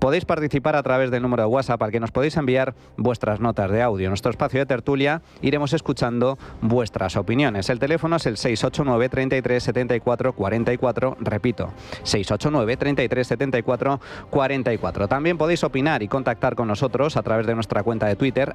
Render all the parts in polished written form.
Podéis participar a través del número de WhatsApp al que nos podéis enviar vuestras notas de audio. En nuestro espacio de tertulia iremos escuchando vuestras opiniones. El teléfono es el 689 33 74 44. Repito, 689 33 74 44. También podéis opinar y contactar con nosotros a través de nuestra cuenta de Twitter,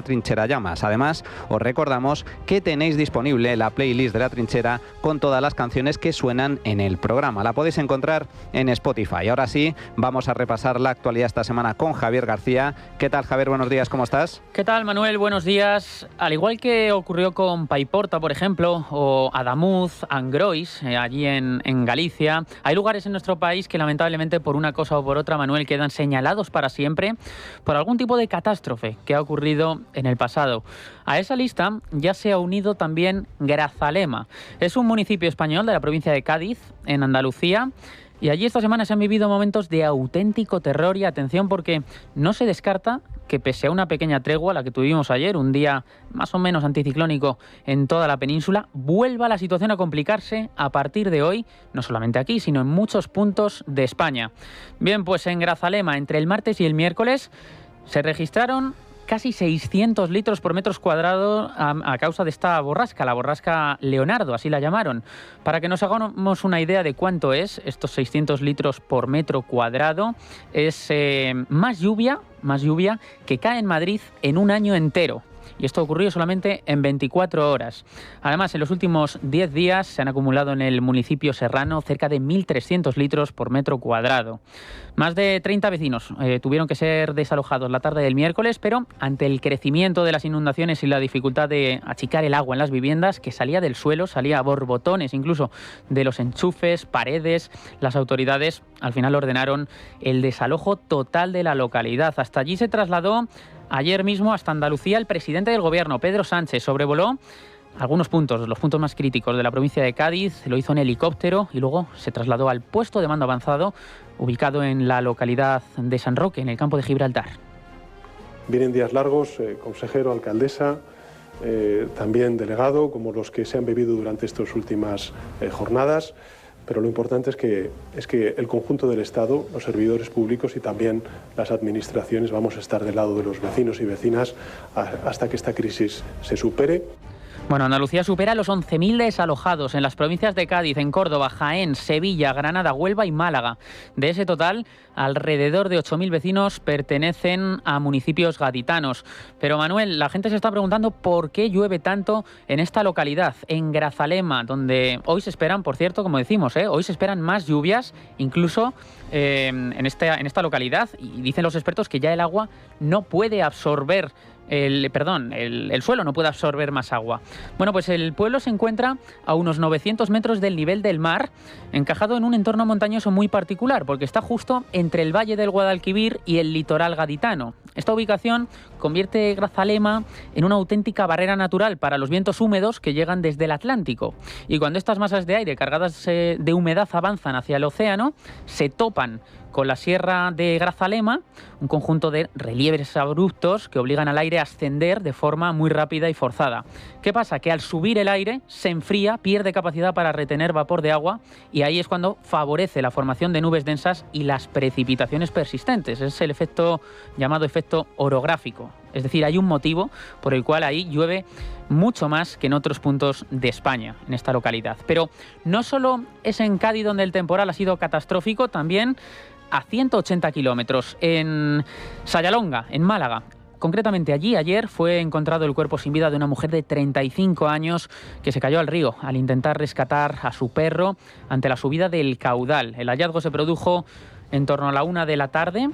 @trincherallamas. Además, os recordamos que tenéis disponible la playlist de La Trinchera con todas las canciones que suenan en el programa. La podéis encontrar en Spotify. Ahora sí, vamos a repasar la actualidad esta semana con Javier García. ¿Qué tal, Javier? Buenos días, ¿cómo estás? ¿Qué tal, Manuel? Buenos días. Al igual que ocurrió con Paiporta, por ejemplo, o Adamuz, Angrois, allí en Galicia, hay lugares en nuestro país que lamentablemente por una cosa o por otra, Manuel, quedan señalados para siempre por algún tipo de catástrofe que ha ocurrido en el pasado. A esa lista ya se ha unido también Grazalema. Es un municipio español de la provincia de Cádiz, en Andalucía. Y allí esta semana se han vivido momentos de auténtico terror y atención porque no se descarta que pese a una pequeña tregua, la que tuvimos ayer, un día más o menos anticiclónico en toda la península, vuelva la situación a complicarse a partir de hoy, no solamente aquí, sino en muchos puntos de España. Bien, pues en Grazalema, entre el martes y el miércoles, se registraron casi 600 litros por metro cuadrado a causa de esta borrasca, la borrasca Leonardo, así la llamaron. Para que nos hagamos una idea de cuánto es estos 600 litros por metro cuadrado, es más lluvia que cae en Madrid en un año entero. Y esto ocurrió solamente en 24 horas. Además, en los últimos 10 días se han acumulado en el municipio serrano cerca de 1.300 litros por metro cuadrado. Más de 30 vecinos tuvieron que ser desalojados la tarde del miércoles, pero ante el crecimiento de las inundaciones y la dificultad de achicar el agua en las viviendas, que salía del suelo, salía a borbotones incluso de los enchufes, paredes, las autoridades al final ordenaron el desalojo total de la localidad. Hasta allí se trasladó ayer mismo hasta Andalucía el presidente del gobierno, Pedro Sánchez, sobrevoló algunos puntos, los puntos más críticos de la provincia de Cádiz, lo hizo en helicóptero y luego se trasladó al puesto de mando avanzado ubicado en la localidad de San Roque, en el campo de Gibraltar. Vienen días largos, consejero, alcaldesa, también delegado, como los que se han vivido durante estas últimas jornadas. Pero lo importante es que el conjunto del Estado, los servidores públicos y también las administraciones vamos a estar del lado de los vecinos y vecinas hasta que esta crisis se supere. Bueno, Andalucía supera los 11.000 desalojados en las provincias de Cádiz, en Córdoba, Jaén, Sevilla, Granada, Huelva y Málaga. De ese total, alrededor de 8.000 vecinos pertenecen a municipios gaditanos. Pero, Manuel, la gente se está preguntando por qué llueve tanto en esta localidad, en Grazalema, donde hoy se esperan, por cierto, como decimos, hoy se esperan más lluvias, incluso en esta localidad. Y dicen los expertos que ya el agua no puede absorber el suelo no puede absorber más agua. Bueno, pues el pueblo se encuentra a unos 900 metros del nivel del mar, encajado en un entorno montañoso muy particular, porque está justo entre el valle del Guadalquivir y el litoral gaditano. Esta ubicación convierte Grazalema en una auténtica barrera natural para los vientos húmedos que llegan desde el Atlántico. Y cuando estas masas de aire cargadas de humedad avanzan hacia el océano, se topan con la sierra de Grazalema, un conjunto de relieves abruptos que obligan al aire a ascender de forma muy rápida y forzada. ¿Qué pasa? Que al subir el aire se enfría, pierde capacidad para retener vapor de agua y ahí es cuando favorece la formación de nubes densas y las precipitaciones persistentes. Es el efecto llamado efecto orográfico. Es decir, hay un motivo por el cual ahí llueve mucho más que en otros puntos de España, en esta localidad. Pero no solo es en Cádiz donde el temporal ha sido catastrófico, también a 180 kilómetros, en Sayalonga, en Málaga. Concretamente allí, ayer, fue encontrado el cuerpo sin vida de una mujer de 35 años que se cayó al río al intentar rescatar a su perro ante la subida del caudal. El hallazgo se produjo en torno a la 1 de la tarde,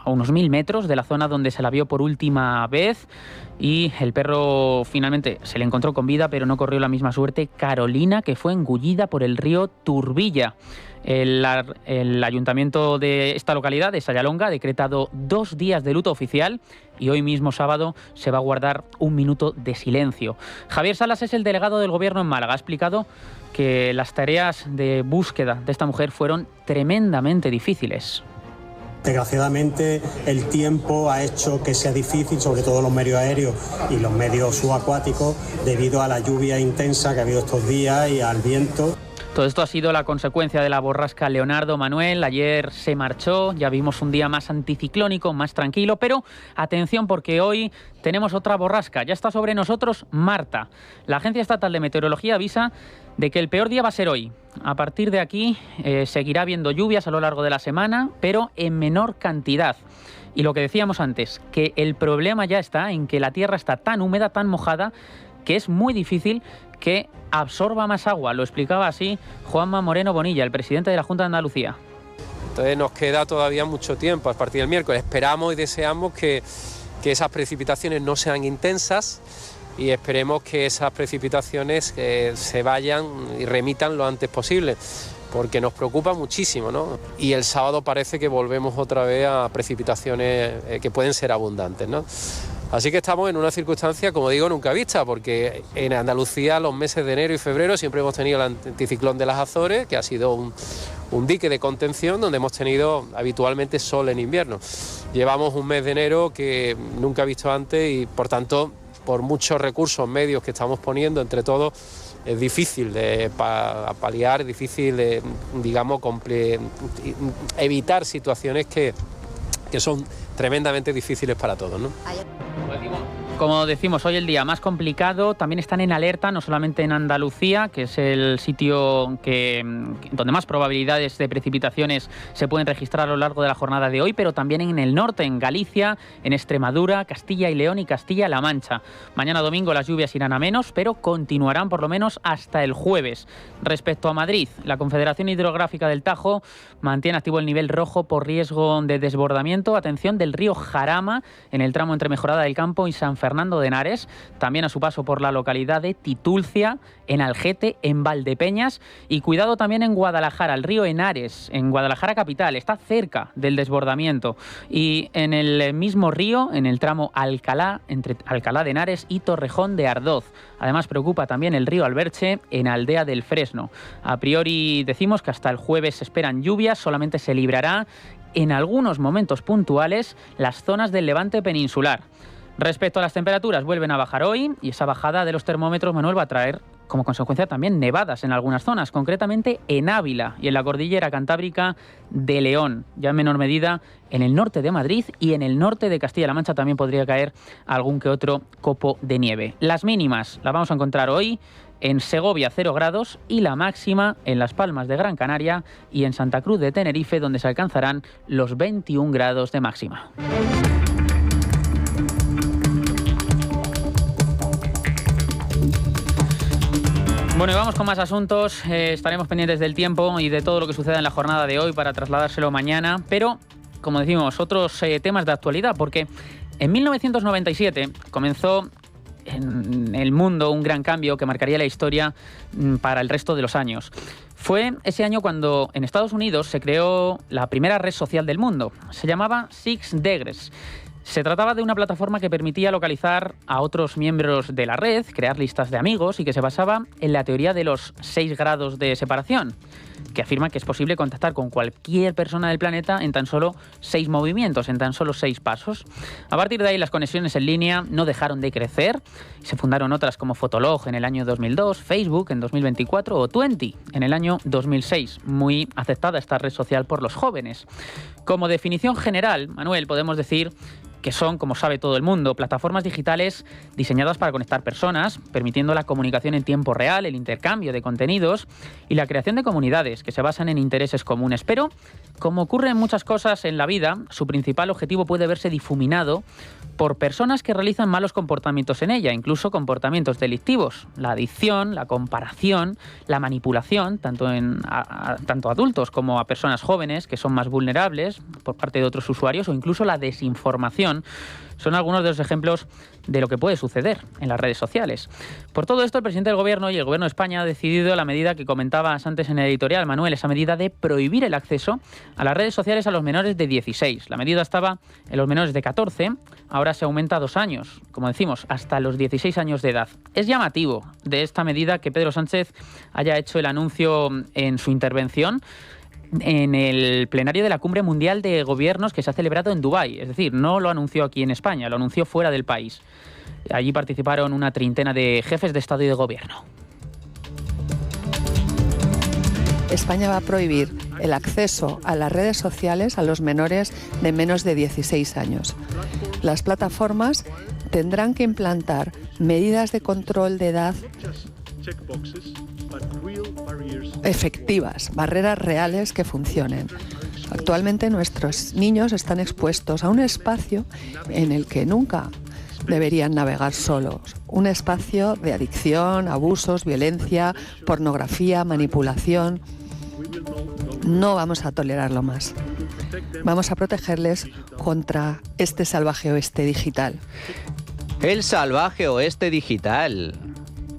a unos 1000 metros de la zona donde se la vio por última vez, y el perro finalmente se le encontró con vida, pero no corrió la misma suerte Carolina, que fue engullida por el río Turbilla. El ayuntamiento de esta localidad, de Sayalonga, ha decretado 2 días de luto oficial y hoy mismo sábado se va a guardar 1 minuto de silencio. Javier Salas es el delegado del Gobierno en Málaga. Ha explicado que las tareas de búsqueda de esta mujer fueron tremendamente difíciles. Desgraciadamente el tiempo ha hecho que sea difícil, sobre todo los medios aéreos y los medios subacuáticos, debido a la lluvia intensa que ha habido estos días y al viento. Todo esto ha sido la consecuencia de la borrasca Leonardo. Manuel, ayer se marchó, ya vimos un día más anticiclónico, más tranquilo, pero atención porque hoy tenemos otra borrasca. Ya está sobre nosotros Marta. La Agencia Estatal de Meteorología avisa de que el peor día va a ser hoy. A partir de aquí seguirá habiendo lluvias a lo largo de la semana, pero en menor cantidad. Y lo que decíamos antes, que el problema ya está en que la tierra está tan húmeda, tan mojada, que es muy difícil que absorba más agua. Lo explicaba así Juanma Moreno Bonilla, el presidente de la Junta de Andalucía. Entonces nos queda todavía mucho tiempo a partir del miércoles. Esperamos y deseamos que esas precipitaciones no sean intensas y esperemos que esas precipitaciones se vayan y remitan lo antes posible, porque nos preocupa muchísimo, ¿no? Y el sábado parece que volvemos otra vez a precipitaciones que pueden ser abundantes, ¿no? Así que estamos en una circunstancia, como digo, nunca vista, porque en Andalucía los meses de enero y febrero siempre hemos tenido el anticiclón de las Azores, que ha sido un dique de contención donde hemos tenido habitualmente sol en invierno. Llevamos un mes de enero que nunca he visto antes y, por tanto, por muchos recursos medios que estamos poniendo entre todos, es difícil de paliar, difícil de, digamos, evitar situaciones que son tremendamente difíciles para todos, ¿no? Como decimos, hoy el día más complicado. También están en alerta, no solamente en Andalucía, que es el sitio donde más probabilidades de precipitaciones se pueden registrar a lo largo de la jornada de hoy, pero también en el norte, en Galicia, en Extremadura, Castilla y León y Castilla-La Mancha. Mañana domingo las lluvias irán a menos, pero continuarán por lo menos hasta el jueves. Respecto a Madrid, la Confederación Hidrográfica del Tajo mantiene activo el nivel rojo por riesgo de desbordamiento. Atención del río Jarama en el tramo entre Mejorada del Campo y San Fernando de Henares, también a su paso por la localidad de Titulcia, en Algete, en Valdepeñas, y cuidado también en Guadalajara, el río Henares, en Guadalajara capital, está cerca del desbordamiento, y en el mismo río, en el tramo Alcalá, entre Alcalá de Henares y Torrejón de Ardoz. Además preocupa también el río Alberche en Aldea del Fresno. A priori decimos que hasta el jueves se esperan lluvias, solamente se librará en algunos momentos puntuales las zonas del levante peninsular. Respecto a las temperaturas, vuelven a bajar hoy y esa bajada de los termómetros, Manuel, va a traer como consecuencia también nevadas en algunas zonas, concretamente en Ávila y en la cordillera cantábrica de León. Ya en menor medida en el norte de Madrid y en el norte de Castilla-La Mancha también podría caer algún que otro copo de nieve. Las mínimas las vamos a encontrar hoy en Segovia 0 grados y la máxima en Las Palmas de Gran Canaria y en Santa Cruz de Tenerife, donde se alcanzarán los 21 grados de máxima. Bueno, y vamos con más asuntos. Estaremos pendientes del tiempo y de todo lo que suceda en la jornada de hoy para trasladárselo mañana. Pero, como decimos, otros temas de actualidad, porque en 1997 comenzó en el mundo un gran cambio que marcaría la historia para el resto de los años. Fue ese año cuando en Estados Unidos se creó la primera red social del mundo. Se llamaba 6 Degrees. Se trataba de una plataforma que permitía localizar a otros miembros de la red, crear listas de amigos y que se basaba en la teoría de los 6 grados de separación, que afirma que es posible contactar con cualquier persona del planeta en tan solo 6 movimientos, en tan solo 6 pasos. A partir de ahí las conexiones en línea no dejaron de crecer. Se fundaron otras como Fotolog en el año 2002, Facebook en 2024 o Twenty en el año 2006. Muy aceptada esta red social por los jóvenes. Como definición general, Manuel, podemos decir que son, como sabe todo el mundo, plataformas digitales diseñadas para conectar personas, permitiendo la comunicación en tiempo real, el intercambio de contenidos y la creación de comunidades que se basan en intereses comunes. Pero, como ocurre en muchas cosas en la vida, su principal objetivo puede verse difuminado por personas que realizan malos comportamientos en ella, incluso comportamientos delictivos. La adicción, la comparación, la manipulación, tanto a adultos como a personas jóvenes que son más vulnerables por parte de otros usuarios, o incluso la desinformación, son algunos de los ejemplos de lo que puede suceder en las redes sociales. Por todo esto, el presidente del Gobierno y el Gobierno de España ha decidido la medida que comentabas antes en el editorial, Manuel, esa medida de prohibir el acceso a las redes sociales a los menores de 16. La medida estaba en los menores de 14, ahora se aumenta a 2 años, como decimos, hasta los 16 años de edad. Es llamativo de esta medida que Pedro Sánchez haya hecho el anuncio en su intervención en el plenario de la Cumbre Mundial de Gobiernos que se ha celebrado en Dubái. Es decir, no lo anunció aquí en España, lo anunció fuera del país. Allí participaron una treintena de jefes de Estado y de Gobierno. España va a prohibir el acceso a las redes sociales a los menores de menos de 16 años. Las plataformas tendrán que implantar medidas de control de edad efectivas, barreras reales que funcionen. Actualmente nuestros niños están expuestos a un espacio en el que nunca deberían navegar solos. Un espacio de adicción, abusos, violencia, pornografía, manipulación. No vamos a tolerarlo más. Vamos a protegerles contra este salvaje oeste digital. El salvaje oeste digital.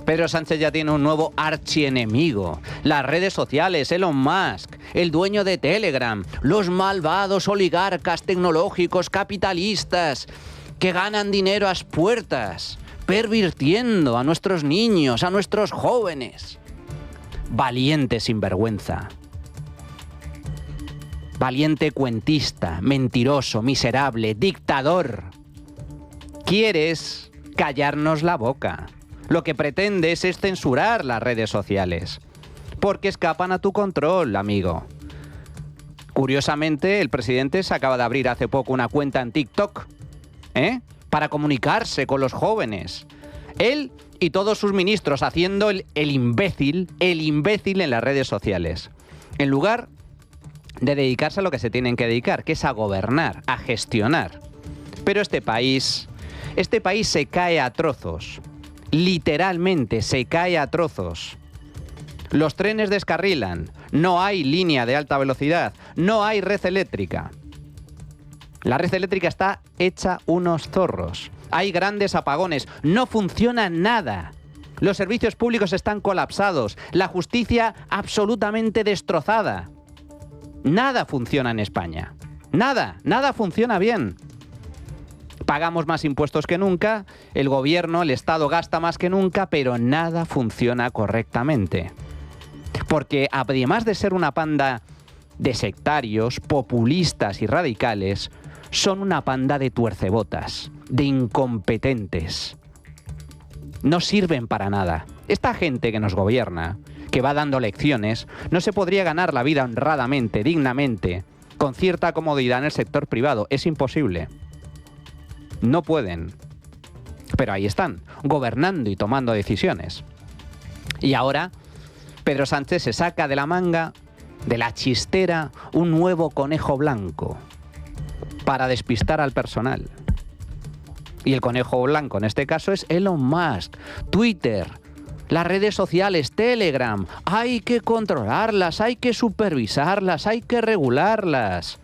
Pedro Sánchez ya tiene un nuevo archienemigo. Las redes sociales, Elon Musk, el dueño de Telegram, los malvados oligarcas tecnológicos capitalistas que ganan dinero a puertas, pervirtiendo a nuestros niños, a nuestros jóvenes. Valiente sinvergüenza. Valiente cuentista, mentiroso, miserable, dictador. Quieres callarnos la boca. Lo que pretendes es censurar las redes sociales, porque escapan a tu control, amigo. Curiosamente, el presidente se acaba de abrir hace poco una cuenta en TikTok, para comunicarse con los jóvenes. Él y todos sus ministros haciendo el imbécil en las redes sociales. En lugar de dedicarse a lo que se tienen que dedicar, que es a gobernar, a gestionar. Pero este país se cae a trozos. Literalmente se cae a trozos. Los trenes descarrilan, no hay línea de alta velocidad, no hay red eléctrica. La red eléctrica está hecha unos zorros. Hay grandes apagones, no funciona nada. Los servicios públicos están colapsados, la justicia absolutamente destrozada. Nada funciona en España. Nada funciona bien. Pagamos más impuestos que nunca, el gobierno, el Estado gasta más que nunca, pero nada funciona correctamente. Porque además de ser una panda de sectarios, populistas y radicales, son una panda de tuercebotas, de incompetentes. No sirven para nada. Esta gente que nos gobierna, que va dando lecciones, no se podría ganar la vida honradamente, dignamente, con cierta comodidad en el sector privado. Es imposible. No pueden. Pero ahí están, gobernando y tomando decisiones. Y ahora, Pedro Sánchez se saca de la manga, de la chistera, un nuevo conejo blanco para despistar al personal. Y el conejo blanco en este caso es Elon Musk, Twitter, las redes sociales, Telegram. Hay que controlarlas, hay que supervisarlas, hay que regularlas.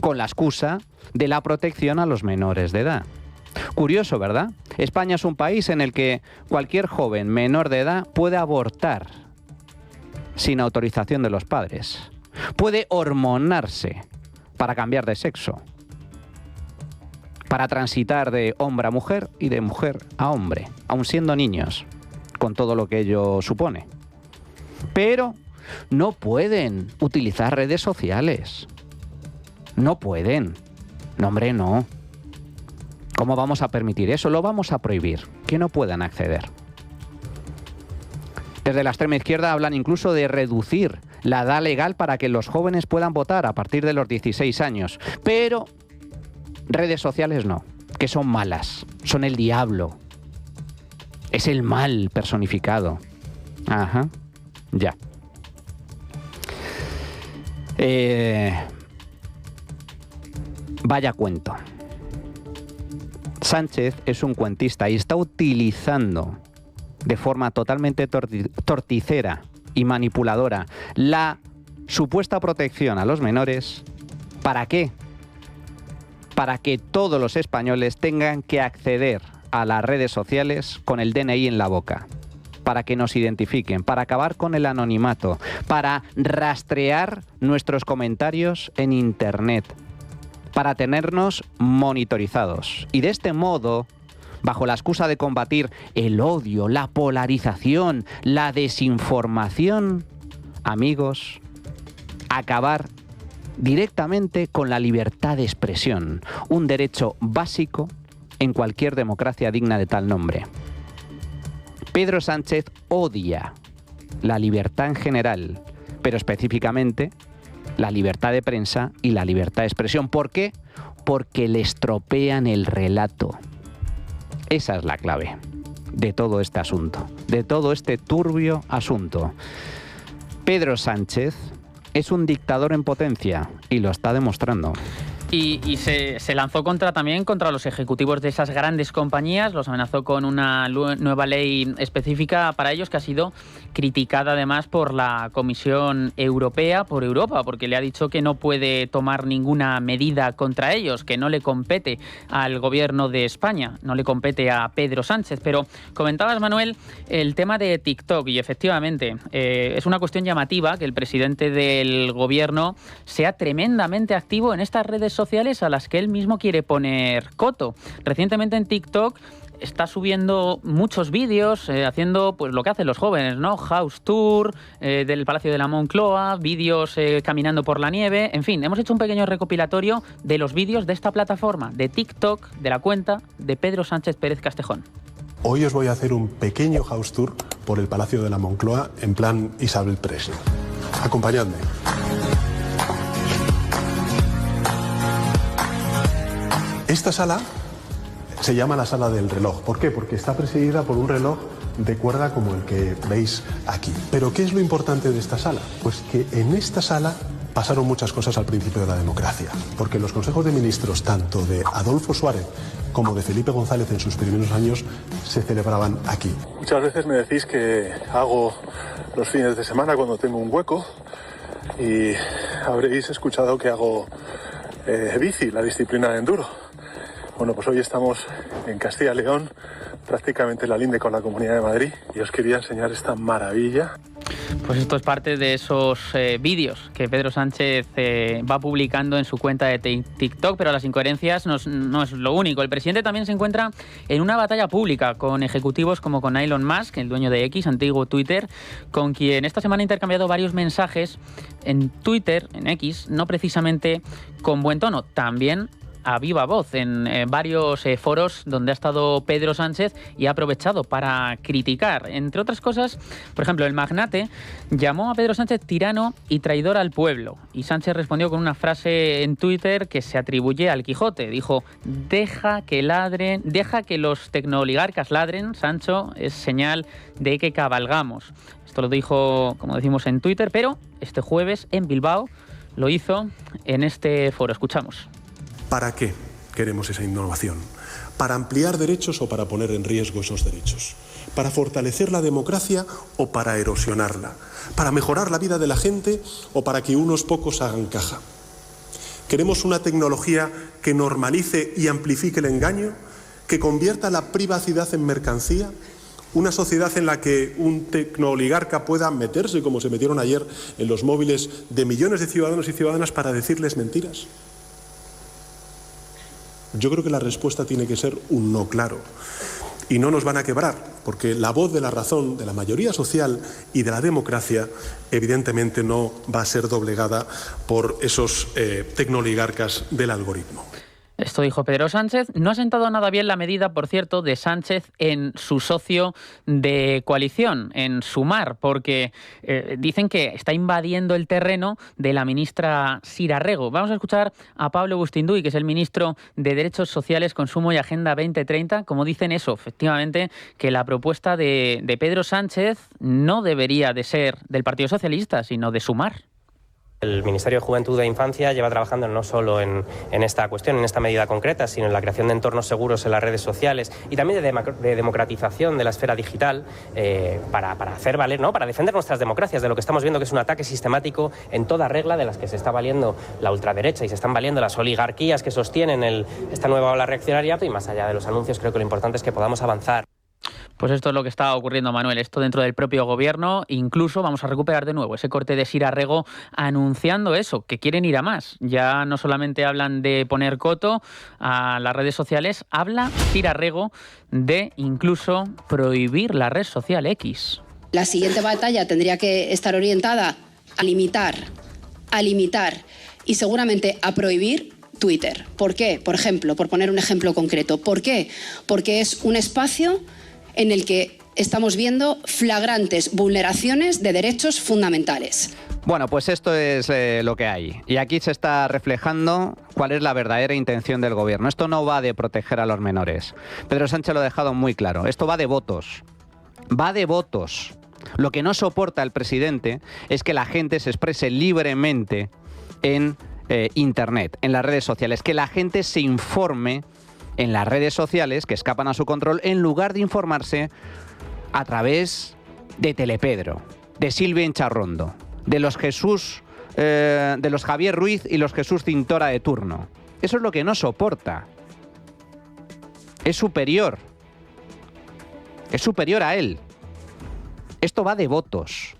Con la excusa de la protección a los menores de edad. Curioso, ¿verdad? España es un país en el que cualquier joven menor de edad puede abortar sin autorización de los padres. Puede hormonarse para cambiar de sexo. Para transitar de hombre a mujer y de mujer a hombre, aun siendo niños, con todo lo que ello supone. Pero no pueden utilizar redes sociales. No pueden. No, hombre, no. ¿Cómo vamos a permitir eso? Lo vamos a prohibir, que no puedan acceder. Desde la extrema izquierda hablan incluso de reducir la edad legal para que los jóvenes puedan votar a partir de los 16 años. Pero redes sociales no, que son malas, son el diablo. Es el mal personificado. Ajá, ya. Vaya cuento. Sánchez es un cuentista y está utilizando de forma totalmente torticera y manipuladora la supuesta protección a los menores. ¿Para qué? Para que todos los españoles tengan que acceder a las redes sociales con el DNI en la boca, para que nos identifiquen, para acabar con el anonimato, para rastrear nuestros comentarios en Internet, para tenernos monitorizados. Y de este modo, bajo la excusa de combatir el odio, la polarización, la desinformación, amigos, acabar directamente con la libertad de expresión, un derecho básico en cualquier democracia digna de tal nombre. Pedro Sánchez odia la libertad en general, pero específicamente la libertad de prensa y la libertad de expresión. ¿Por qué? Porque le estropean el relato. Esa es la clave de todo este asunto, de todo este turbio asunto. Pedro Sánchez es un dictador en potencia y lo está demostrando. Y se lanzó también contra los ejecutivos de esas grandes compañías, los amenazó con una nueva ley específica para ellos que ha sido criticada además por la Comisión Europea, por Europa, porque le ha dicho que no puede tomar ninguna medida contra ellos, que no le compete al gobierno de España, no le compete a Pedro Sánchez. Pero comentabas, Manuel, el tema de TikTok y efectivamente es una cuestión llamativa que el presidente del gobierno sea tremendamente activo en estas redes sociales a las que él mismo quiere poner coto. Recientemente en TikTok está subiendo muchos vídeos haciendo pues lo que hacen los jóvenes, ¿no? House tour del Palacio de la Moncloa, vídeos caminando por la nieve, en fin, hemos hecho un pequeño recopilatorio de los vídeos de esta plataforma, de TikTok, de la cuenta de Pedro Sánchez Pérez Castejón. Hoy os voy a hacer un pequeño house tour por el Palacio de la Moncloa en plan Isabel Presley. Acompañadme. Esta sala se llama la Sala del Reloj. ¿Por qué? Porque está presidida por un reloj de cuerda como el que veis aquí. ¿Pero qué es lo importante de esta sala? Pues que en esta sala pasaron muchas cosas al principio de la democracia. Porque los consejos de ministros, tanto de Adolfo Suárez como de Felipe González en sus primeros años, se celebraban aquí. Muchas veces me decís que hago los fines de semana cuando tengo un hueco y habréis escuchado que hago bici, la disciplina de enduro. Bueno, pues hoy estamos en Castilla y León, prácticamente la linde con la Comunidad de Madrid, y os quería enseñar esta maravilla. Pues esto es parte de esos vídeos que Pedro Sánchez va publicando en su cuenta de TikTok, pero las incoherencias no es lo único. El presidente también se encuentra en una batalla pública con ejecutivos como con Elon Musk, el dueño de X, antiguo Twitter, con quien esta semana ha intercambiado varios mensajes en Twitter, en X, no precisamente con buen tono, también a viva voz en varios foros donde ha estado Pedro Sánchez y ha aprovechado para criticar. Entre otras cosas, por ejemplo, el magnate llamó a Pedro Sánchez tirano y traidor al pueblo. Y Sánchez respondió con una frase en Twitter que se atribuye al Quijote. Dijo: deja que los tecnooligarcas ladren, Sancho, es señal de que cabalgamos. Esto lo dijo, como decimos, en Twitter, pero este jueves en Bilbao lo hizo en este foro. Escuchamos. ¿Para qué queremos esa innovación? ¿Para ampliar derechos o para poner en riesgo esos derechos? ¿Para fortalecer la democracia o para erosionarla? ¿Para mejorar la vida de la gente o para que unos pocos hagan caja? ¿Queremos una tecnología que normalice y amplifique el engaño? ¿Que convierta la privacidad en mercancía? ¿Una sociedad en la que un tecnooligarca pueda meterse, como se metieron ayer, en los móviles de millones de ciudadanos y ciudadanas para decirles mentiras? Yo creo que la respuesta tiene que ser un no claro. Y no nos van a quebrar, porque la voz de la razón, de la mayoría social y de la democracia, evidentemente no va a ser doblegada por esos tecnooligarcas del algoritmo. Esto dijo Pedro Sánchez. No ha sentado nada bien la medida, por cierto, de Sánchez en su socio de coalición, en Sumar, porque dicen que está invadiendo el terreno de la ministra Sira Rego. Vamos a escuchar a Pablo Bustinduy, que es el ministro de Derechos Sociales, Consumo y Agenda 2030, como dicen eso, efectivamente, que la propuesta de Pedro Sánchez no debería de ser del Partido Socialista, sino de Sumar. El Ministerio de Juventud e Infancia lleva trabajando no solo en esta cuestión, en esta medida concreta, sino en la creación de entornos seguros en las redes sociales y también de democratización de la esfera digital para hacer valer, ¿no? Para defender nuestras democracias de lo que estamos viendo, que es un ataque sistemático en toda regla de las que se está valiendo la ultraderecha y se están valiendo las oligarquías que sostienen esta nueva ola reaccionaria. Y más allá de los anuncios, creo que lo importante es que podamos avanzar. Pues esto es lo que está ocurriendo, Manuel. Esto dentro del propio gobierno. Incluso vamos a recuperar de nuevo ese corte de Sira Rego anunciando eso, que quieren ir a más. Ya no solamente hablan de poner coto a las redes sociales, habla Sira Rego de incluso prohibir la red social X. La siguiente batalla tendría que estar orientada a limitar y seguramente a prohibir Twitter. ¿Por qué? Por ejemplo, por poner un ejemplo concreto. ¿Por qué? Porque es un espacio en el que estamos viendo flagrantes vulneraciones de derechos fundamentales. Bueno, pues esto es lo que hay. Y aquí se está reflejando cuál es la verdadera intención del gobierno. Esto no va de proteger a los menores. Pedro Sánchez lo ha dejado muy claro. Esto va de votos. Va de votos. Lo que no soporta el presidente es que la gente se exprese libremente en Internet, en las redes sociales. Que la gente se informe en las redes sociales que escapan a su control en lugar de informarse a través de Telepedro, de Silvia Incharrondo, de los Javier Ruiz y los Jesús Cintora de turno. Eso es lo que no soporta. Es superior a él. Esto va de votos.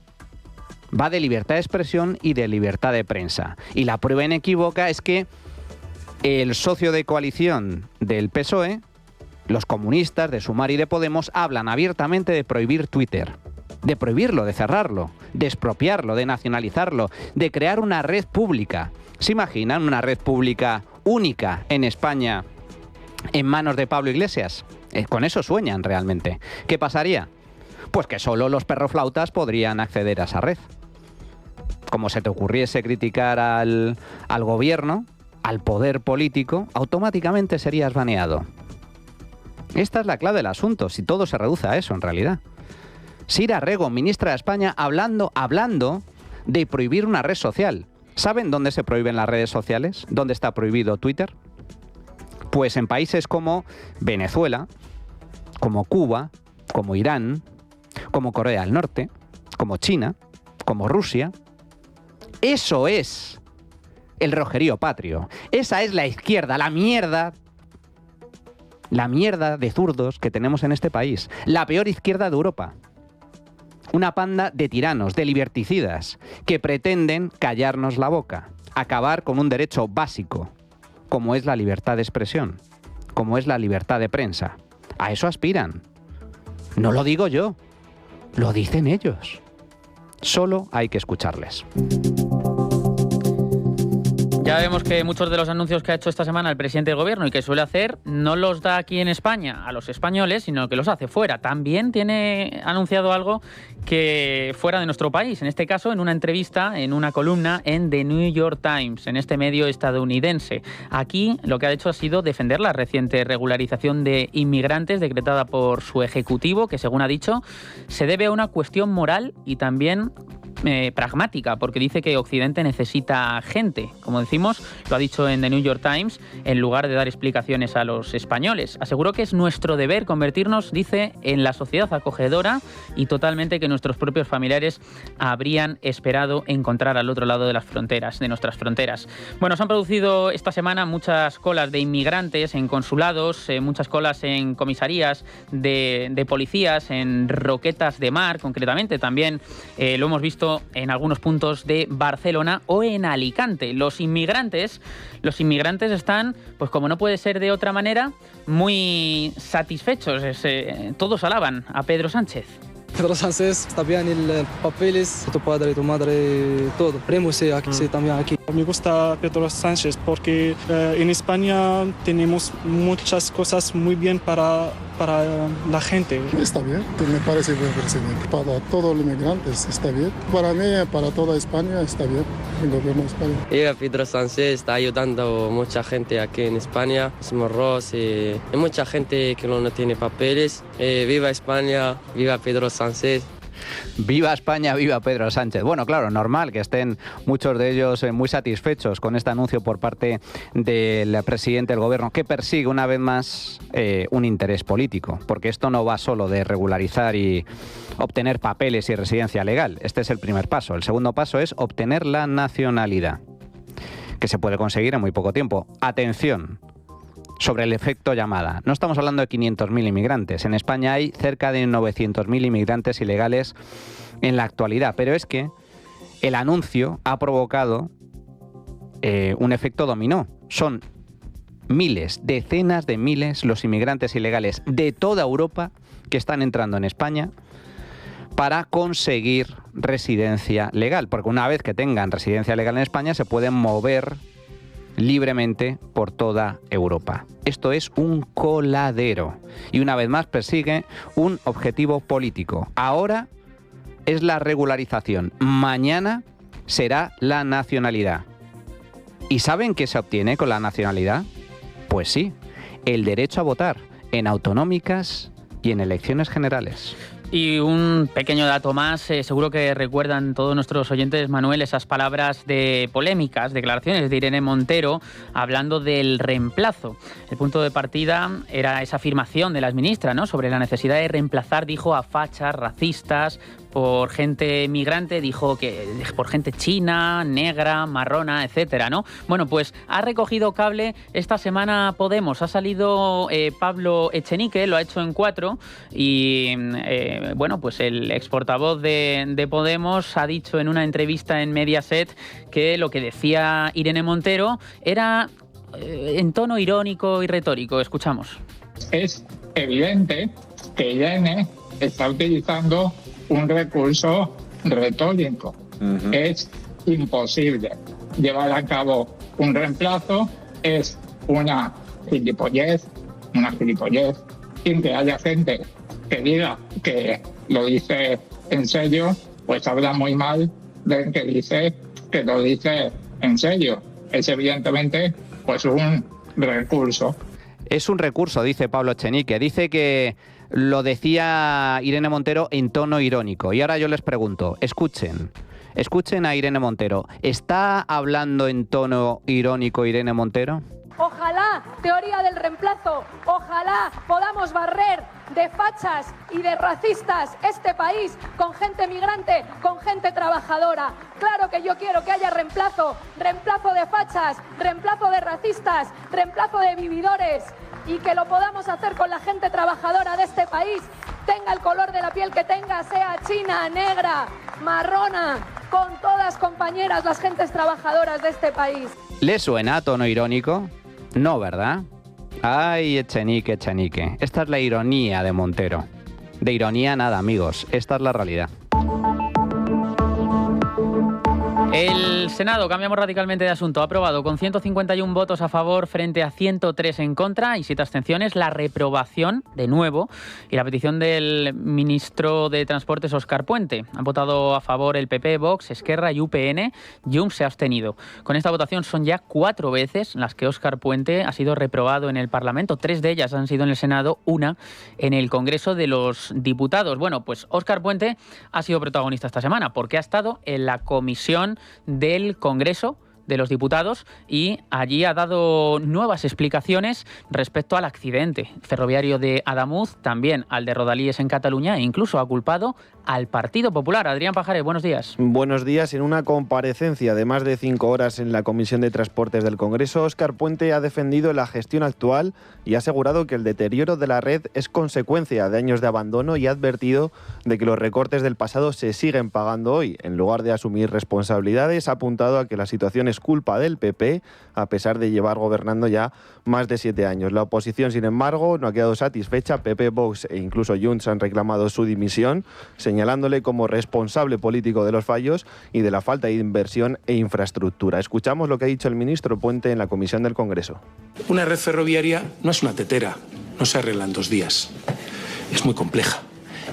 Va de libertad de expresión y de libertad de prensa. Y la prueba inequívoca es que el socio de coalición del PSOE, los comunistas de Sumar y de Podemos, hablan abiertamente de prohibir Twitter. De prohibirlo, de cerrarlo, de expropiarlo, de nacionalizarlo, de crear una red pública. ¿Se imaginan una red pública única en España en manos de Pablo Iglesias? Con eso sueñan realmente. ¿Qué pasaría? Pues que solo los perroflautas podrían acceder a esa red. Como se te ocurriese criticar al gobierno, al poder político, automáticamente serías baneado. Esta es la clave del asunto, si todo se reduce a eso en realidad. Sira Rego, ministra de España, hablando de prohibir una red social. ¿Saben dónde se prohíben las redes sociales? ¿Dónde está prohibido Twitter? Pues en países como Venezuela, como Cuba, como Irán, como Corea del Norte, como China, como Rusia. Eso es el rojerío patrio. Esa es la izquierda, la mierda de zurdos que tenemos en este país. La peor izquierda de Europa. Una panda de tiranos, de liberticidas, que pretenden callarnos la boca, acabar con un derecho básico, como es la libertad de expresión, como es la libertad de prensa. A eso aspiran. No lo digo yo, lo dicen ellos. Solo hay que escucharles. Ya vemos que muchos de los anuncios que ha hecho esta semana el presidente del gobierno y que suele hacer no los da aquí en España a los españoles, sino que los hace fuera. También tiene anunciado algo que fuera de nuestro país, en este caso en una entrevista, en una columna en The New York Times, en este medio estadounidense. Aquí lo que ha hecho ha sido defender la reciente regularización de inmigrantes decretada por su ejecutivo, que según ha dicho se debe a una cuestión moral y también pragmática, porque dice que Occidente necesita gente. Como decimos, lo ha dicho en The New York Times, en lugar de dar explicaciones a los españoles. Aseguró que es nuestro deber convertirnos, dice, en la sociedad acogedora y totalmente que nuestros propios familiares habrían esperado encontrar al otro lado de las fronteras, de nuestras fronteras. Bueno, se han producido esta semana muchas colas de inmigrantes en consulados, muchas colas en comisarías de policías, en Roquetas de Mar, concretamente. También lo hemos visto en algunos puntos de Barcelona o en Alicante. Los inmigrantes están, pues como no puede ser de otra manera, muy satisfechos. Todos alaban a Pedro Sánchez. Pedro Sánchez está bien el papeles, tu padre, tu madre, todo. Primo sí, aquí, sí, también aquí. Me gusta Pedro Sánchez porque en España tenemos muchas cosas muy bien para la gente. Está bien, me parece buen presidente. Para todos los inmigrantes está bien. Para mí, para toda España está bien, el gobierno de España. Pedro Sánchez está ayudando a mucha gente aquí en España, morros, hay mucha gente que no tiene papeles. Viva España, viva Pedro Sánchez. Viva España, viva Pedro Sánchez. Bueno, claro, normal que estén muchos de ellos muy satisfechos con este anuncio por parte del presidente del gobierno, que persigue una vez más un interés político, porque esto no va solo de regularizar y obtener papeles y residencia legal. Este es el primer paso. El segundo paso es obtener la nacionalidad, que se puede conseguir en muy poco tiempo. Atención sobre el efecto llamada. No estamos hablando de 500.000 inmigrantes. En España hay cerca de 900.000 inmigrantes ilegales en la actualidad. Pero es que el anuncio ha provocado un efecto dominó. Son miles, decenas de miles los inmigrantes ilegales de toda Europa que están entrando en España para conseguir residencia legal. Porque una vez que tengan residencia legal en España se pueden mover libremente por toda Europa. Esto es un coladero y una vez más persigue un objetivo político. Ahora es la regularización. Mañana será la nacionalidad. ¿Y saben qué se obtiene con la nacionalidad? Pues sí, el derecho a votar en autonómicas y en elecciones generales. Y un pequeño dato más, seguro que recuerdan todos nuestros oyentes, Manuel, esas palabras de polémicas, declaraciones de Irene Montero hablando del reemplazo. El punto de partida era esa afirmación de la exministra, ¿no?, sobre la necesidad de reemplazar, dijo, a fachas, racistas, por gente migrante, dijo que por gente china, negra, marrona, etcétera, ¿no? Bueno, pues ha recogido cable esta semana Podemos. Ha salido Pablo Echenique, lo ha hecho en 4 y bueno, pues el ex portavoz de Podemos ha dicho en una entrevista en Mediaset que lo que decía Irene Montero era en tono irónico y retórico. Escuchamos. Es evidente que Irene está utilizando un recurso retórico. Es imposible llevar a cabo un reemplazo, es una gilipollez, sin que haya gente que diga que lo dice en serio, pues habla muy mal de que dice que lo dice en serio. Es evidentemente pues un recurso. Es un recurso, dice Pablo Echenique. Dice que lo decía Irene Montero en tono irónico. Y ahora yo les pregunto, escuchen a Irene Montero. ¿Está hablando en tono irónico Irene Montero? Ojalá, teoría del reemplazo, ojalá podamos barrer de fachas y de racistas este país con gente migrante, con gente trabajadora. Claro que yo quiero que haya reemplazo de fachas, reemplazo de racistas, reemplazo de vividores y que lo podamos hacer con la gente trabajadora de este país, tenga el color de la piel que tenga, sea china, negra, marrona, con todas compañeras las gentes trabajadoras de este país. ¿Le suena a tono irónico? No, ¿verdad? Ay, Echenique. Esta es la ironía de Montero. De ironía nada, amigos. Esta es la realidad. El Senado, cambiamos radicalmente de asunto, ha aprobado con 151 votos a favor frente a 103 en contra y 7 abstenciones la reprobación, de nuevo, y la petición del ministro de Transportes, Óscar Puente. Han votado a favor el PP, Vox, Esquerra y UPN. Junts se ha abstenido. Con esta votación son ya 4 veces las que Óscar Puente ha sido reprobado en el Parlamento. 3 de ellas han sido en el Senado, 1 en el Congreso de los Diputados. Bueno, pues Óscar Puente ha sido protagonista esta semana porque ha estado en la comisión del Congreso de los Diputados y allí ha dado nuevas explicaciones respecto al accidente ferroviario de Adamuz, también al de Rodalies en Cataluña e incluso ha culpado al Partido Popular. Adrián Pajares, buenos días. Buenos días. En una comparecencia de más de 5 horas en la Comisión de Transportes del Congreso, Óscar Puente ha defendido la gestión actual y ha asegurado que el deterioro de la red es consecuencia de años de abandono y ha advertido de que los recortes del pasado se siguen pagando hoy. En lugar de asumir responsabilidades, ha apuntado a que la situación es culpa del PP, a pesar de llevar gobernando ya más de 7 años. La oposición, sin embargo, no ha quedado satisfecha. PP, Vox e incluso Junts han reclamado su dimisión, señalándole como responsable político de los fallos y de la falta de inversión e infraestructura. Escuchamos lo que ha dicho el ministro Puente en la Comisión del Congreso. Una red ferroviaria no es una tetera, no se arregla en 2 días. Es muy compleja.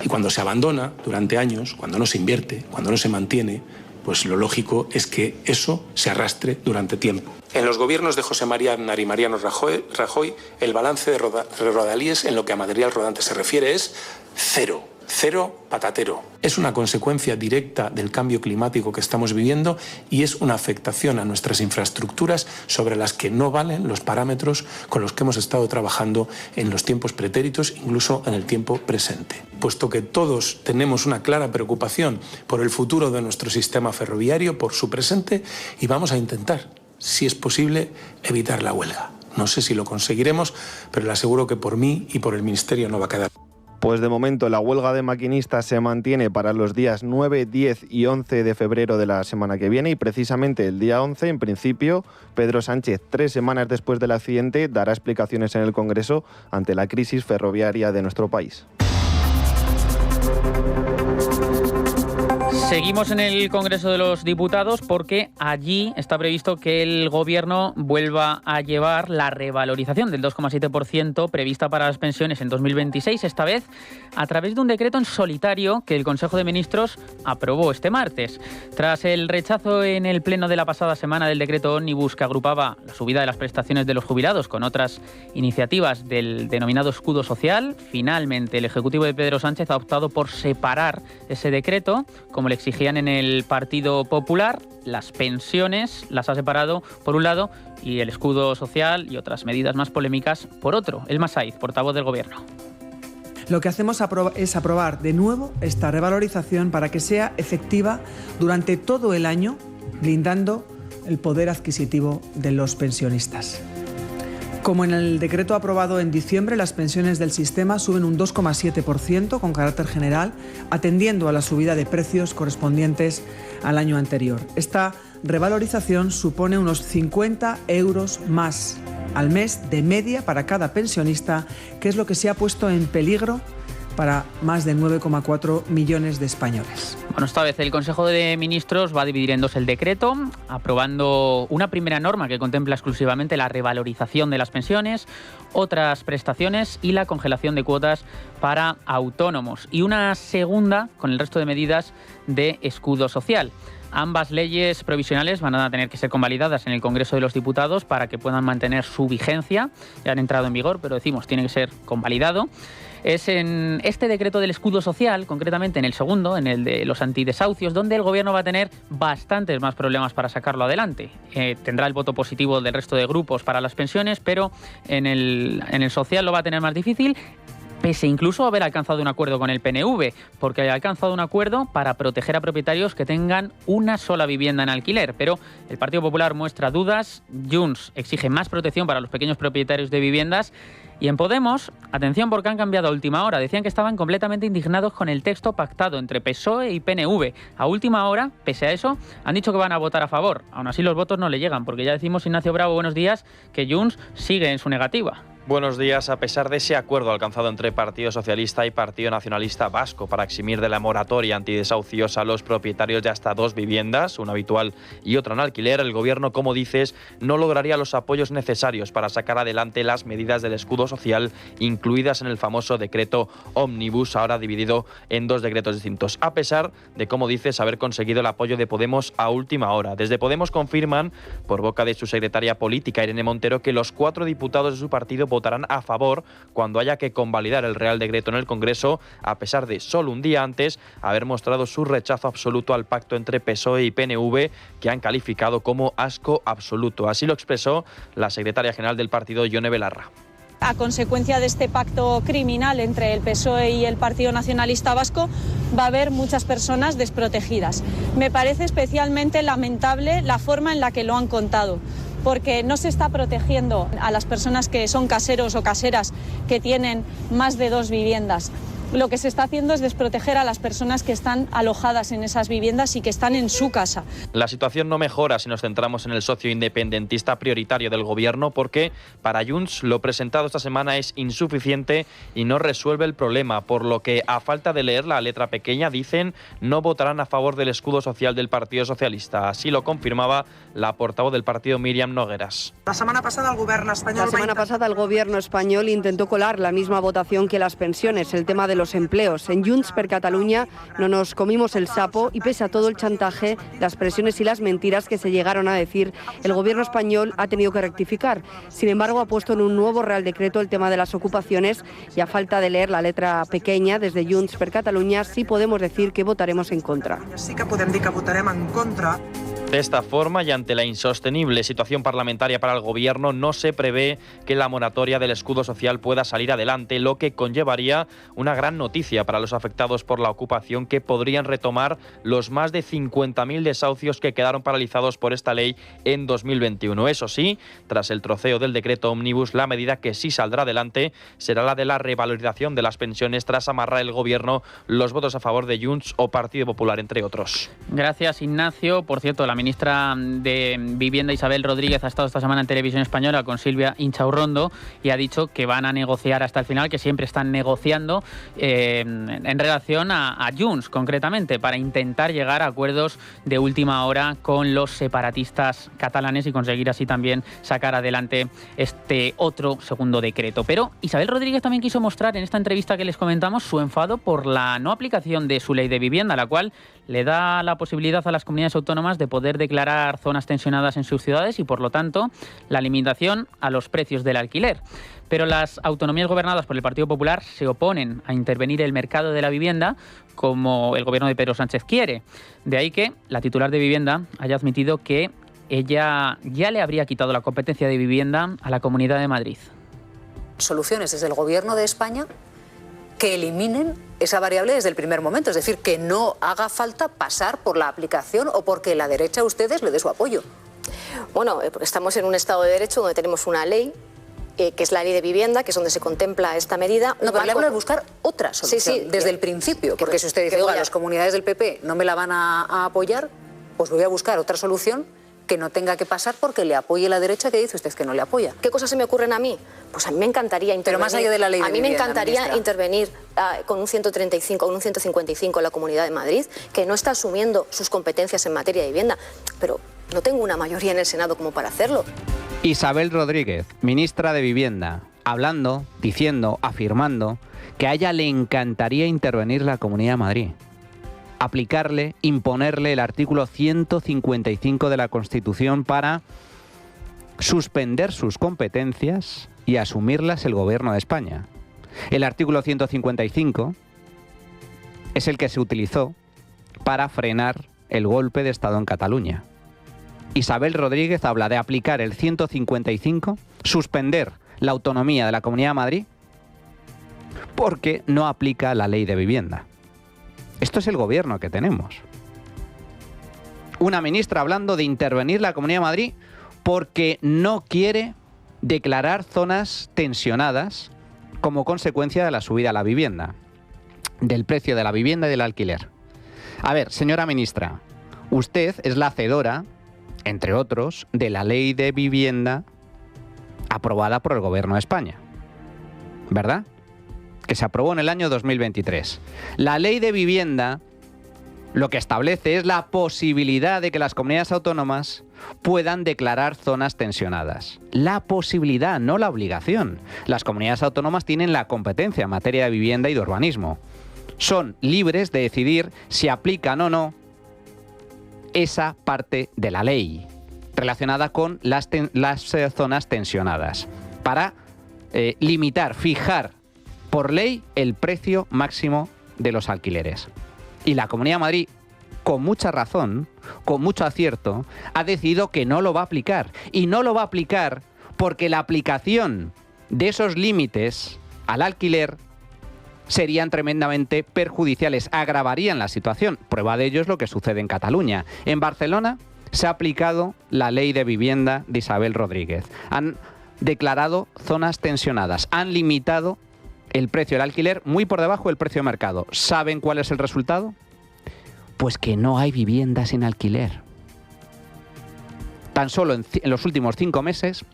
Y cuando se abandona durante años, cuando no se invierte, cuando no se mantiene, pues lo lógico es que eso se arrastre durante tiempo. En los gobiernos de José María Aznar y Mariano Rajoy, el balance de Rodalies en lo que a material rodante se refiere es cero. Cero patatero. Es una consecuencia directa del cambio climático que estamos viviendo y es una afectación a nuestras infraestructuras sobre las que no valen los parámetros con los que hemos estado trabajando en los tiempos pretéritos, incluso en el tiempo presente. Puesto que todos tenemos una clara preocupación por el futuro de nuestro sistema ferroviario, por su presente, y vamos a intentar, si es posible, evitar la huelga. No sé si lo conseguiremos, pero le aseguro que por mí y por el Ministerio no va a quedar. Pues de momento la huelga de maquinistas se mantiene para los días 9, 10 y 11 de febrero de la semana que viene y precisamente el día 11, en principio, Pedro Sánchez, 3 semanas después del accidente, dará explicaciones en el Congreso ante la crisis ferroviaria de nuestro país. Seguimos en el Congreso de los Diputados porque allí está previsto que el Gobierno vuelva a llevar la revalorización del 2,7% prevista para las pensiones en 2026, esta vez a través de un decreto en solitario que el Consejo de Ministros aprobó este martes. Tras el rechazo en el Pleno de la pasada semana del decreto ómnibus que agrupaba la subida de las prestaciones de los jubilados con otras iniciativas del denominado escudo social, finalmente el Ejecutivo de Pedro Sánchez ha optado por separar ese decreto, como le exigían en el Partido Popular. Las pensiones las ha separado por un lado y el escudo social y otras medidas más polémicas por otro. Elma Saiz, portavoz del Gobierno. Lo que hacemos es aprobar de nuevo esta revalorización para que sea efectiva durante todo el año, blindando el poder adquisitivo de los pensionistas. Como en el decreto aprobado en diciembre, las pensiones del sistema suben un 2,7% con carácter general, atendiendo a la subida de precios correspondientes al año anterior. Esta revalorización supone unos 50 euros más al mes de media para cada pensionista, que es lo que se ha puesto en peligro para más de 9,4 millones de españoles. Bueno, esta vez el Consejo de Ministros va a dividir en dos el decreto, aprobando una primera norma que contempla exclusivamente la revalorización de las pensiones, otras prestaciones y la congelación de cuotas para autónomos, y una segunda con el resto de medidas de escudo social. Ambas leyes provisionales van a tener que ser convalidadas en el Congreso de los Diputados para que puedan mantener su vigencia. Ya han entrado en vigor, pero decimos, tiene que ser convalidado. Es en este decreto del escudo social, concretamente en el segundo, en el de los antidesahucios, donde el Gobierno va a tener bastantes más problemas para sacarlo adelante. Tendrá el voto positivo del resto de grupos para las pensiones, pero en el social lo va a tener más difícil, pese incluso a haber alcanzado un acuerdo con el PNV, porque ha alcanzado un acuerdo para proteger a propietarios que tengan una sola vivienda en alquiler. Pero el Partido Popular muestra dudas, Junts exige más protección para los pequeños propietarios de viviendas, y en Podemos, atención porque han cambiado a última hora. Decían que estaban completamente indignados con el texto pactado entre PSOE y PNV. A última hora, pese a eso, han dicho que van a votar a favor. Aún así los votos no le llegan, porque ya decimos, Ignacio Bravo, buenos días, que Junts sigue en su negativa. Buenos días. A pesar de ese acuerdo alcanzado entre Partido Socialista y Partido Nacionalista Vasco para eximir de la moratoria antidesahucios a los propietarios de hasta 2 viviendas, una habitual y otra en alquiler, el Gobierno, como dices, no lograría los apoyos necesarios para sacar adelante las medidas del escudo social incluidas en el famoso decreto ómnibus, ahora dividido en 2 decretos distintos, a pesar de, como dices, haber conseguido el apoyo de Podemos a última hora. Desde Podemos confirman, por boca de su secretaria política, Irene Montero, que los 4 diputados de su partido votarán a favor cuando haya que convalidar el Real Decreto en el Congreso, a pesar de solo un día antes haber mostrado su rechazo absoluto al pacto entre PSOE y PNV, que han calificado como asco absoluto. Así lo expresó la secretaria general del partido, Ione Belarra. A consecuencia de este pacto criminal entre el PSOE y el Partido Nacionalista Vasco, va a haber muchas personas desprotegidas. Me parece especialmente lamentable la forma en la que lo han contado, porque no se está protegiendo a las personas que son caseros o caseras que tienen más de 2 viviendas. Lo que se está haciendo es desproteger a las personas que están alojadas en esas viviendas y que están en su casa. La situación no mejora si nos centramos en el socio independentista prioritario del Gobierno, porque para Junts lo presentado esta semana es insuficiente y no resuelve el problema, por lo que, a falta de leer la letra pequeña, dicen, no votarán a favor del escudo social del Partido Socialista. Así lo confirmaba la portavoz del partido, Míriam Nogueras. La semana pasada el Gobierno español intentó colar la misma votación que las pensiones, el tema de los empleos. En Junts per Catalunya no nos comimos el sapo y, pese a todo el chantaje, las presiones y las mentiras que se llegaron a decir, el Gobierno español ha tenido que rectificar. Sin embargo, ha puesto en un nuevo Real Decreto el tema de las ocupaciones y, a falta de leer la letra pequeña, desde Junts per Catalunya sí podemos decir que votaremos en contra. Sí que podem dir que votarem en contra. De esta forma, y ante la insostenible situación parlamentaria para el Gobierno, no se prevé que la moratoria del escudo social pueda salir adelante, lo que conllevaría una gran noticia para los afectados por la ocupación, que podrían retomar los más de 50.000 desahucios que quedaron paralizados por esta ley en 2021. Eso sí, tras el troceo del decreto ómnibus, la medida que sí saldrá adelante será la de la revalorización de las pensiones, tras amarrar el Gobierno los votos a favor de Junts o Partido Popular, entre otros. Gracias, Ignacio. Por cierto, la La ministra de Vivienda, Isabel Rodríguez, ha estado esta semana en Televisión Española con Silvia Inchaurrondo y ha dicho que van a negociar hasta el final, que siempre están negociando en relación a Junts, concretamente, para intentar llegar a acuerdos de última hora con los separatistas catalanes y conseguir así también sacar adelante este otro segundo decreto. Pero Isabel Rodríguez también quiso mostrar en esta entrevista que les comentamos su enfado por la no aplicación de su ley de vivienda, la cual le da la posibilidad a las comunidades autónomas de poder declarar zonas tensionadas en sus ciudades y, por lo tanto, la limitación a los precios del alquiler. Pero las autonomías gobernadas por el Partido Popular se oponen a intervenir el mercado de la vivienda como el gobierno de Pedro Sánchez quiere. De ahí que la titular de Vivienda haya admitido que ella ya le habría quitado la competencia de vivienda a la Comunidad de Madrid. Soluciones desde el Gobierno de España que eliminen esa variable desde el primer momento, es decir, que no haga falta pasar por la aplicación o porque la derecha a ustedes le dé su apoyo. Bueno, porque estamos en un Estado de Derecho donde tenemos una ley, que es la ley de vivienda, que es donde se contempla esta medida. No, pero le hablo de buscar otra solución, sí, desde el principio, porque si usted dice, oiga, las comunidades del PP no me la van a apoyar, pues voy a buscar otra solución que no tenga que pasar porque le apoye la derecha, que dice usted que no le apoya. ¿Qué cosas se me ocurren a mí? Pues a mí me encantaría intervenir. Pero más allá de la ley de vivienda, a mí me encantaría ministra, intervenir con un 135 o un 155 en la Comunidad de Madrid, que no está asumiendo sus competencias en materia de vivienda, pero no tengo una mayoría en el Senado como para hacerlo. Isabel Rodríguez, ministra de Vivienda, hablando, diciendo, afirmando que a ella le encantaría intervenir la Comunidad de Madrid. Aplicarle, imponerle el artículo 155 de la Constitución para suspender sus competencias y asumirlas el Gobierno de España. El artículo 155 es el que se utilizó para frenar el golpe de Estado en Cataluña. Isabel Rodríguez habla de aplicar el 155, suspender la autonomía de la Comunidad de Madrid porque no aplica la ley de vivienda. Esto es el gobierno que tenemos. Una ministra hablando de intervenir la Comunidad de Madrid porque no quiere declarar zonas tensionadas como consecuencia de la subida a la vivienda, del precio de la vivienda y del alquiler. A ver, señora ministra, usted es la hacedora, entre otros, de la ley de vivienda aprobada por el Gobierno de España, ¿verdad? Que se aprobó en el año 2023. La ley de vivienda lo que establece es la posibilidad de que las comunidades autónomas puedan declarar zonas tensionadas. La posibilidad, no la obligación. Las comunidades autónomas tienen la competencia en materia de vivienda y de urbanismo. Son libres de decidir si aplican o no esa parte de la ley relacionada con las zonas tensionadas para limitar, fijar por ley el precio máximo de los alquileres. Y la Comunidad de Madrid, con mucha razón, con mucho acierto, ha decidido que no lo va a aplicar. Y no lo va a aplicar porque la aplicación de esos límites al alquiler serían tremendamente perjudiciales, agravarían la situación. Prueba de ello es lo que sucede en Cataluña. En Barcelona se ha aplicado la ley de vivienda de Isabel Rodríguez. Han declarado zonas tensionadas, han limitado el precio del alquiler muy por debajo del precio de mercado. ¿Saben cuál es el resultado? Pues que no hay viviendas sin alquiler. Tan solo en los últimos 5 meses,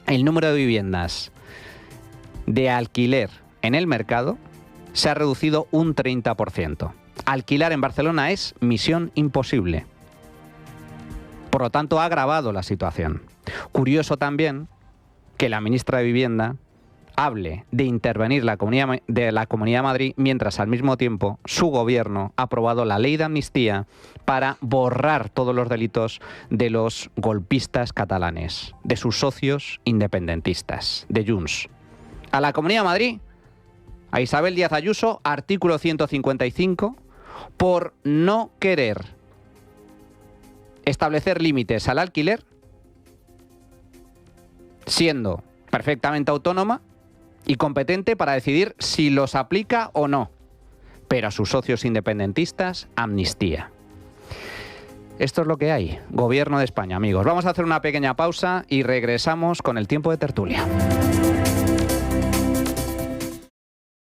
el número de viviendas de alquiler en el mercado se ha reducido un 30%. Alquilar en Barcelona es misión imposible. Por lo tanto, ha agravado la situación. Curioso también que la ministra de Vivienda hable de intervenir la Comunidad de Madrid mientras al mismo tiempo su gobierno ha aprobado la ley de amnistía para borrar todos los delitos de los golpistas catalanes, de sus socios independentistas, de Junts. A la Comunidad de Madrid, a Isabel Díaz Ayuso, artículo 155, por no querer establecer límites al alquiler, siendo perfectamente autónoma y competente para decidir si los aplica o no. Pero a sus socios independentistas, amnistía. Esto es lo que hay. Gobierno de España, amigos. Vamos a hacer una pequeña pausa y regresamos con el tiempo de tertulia.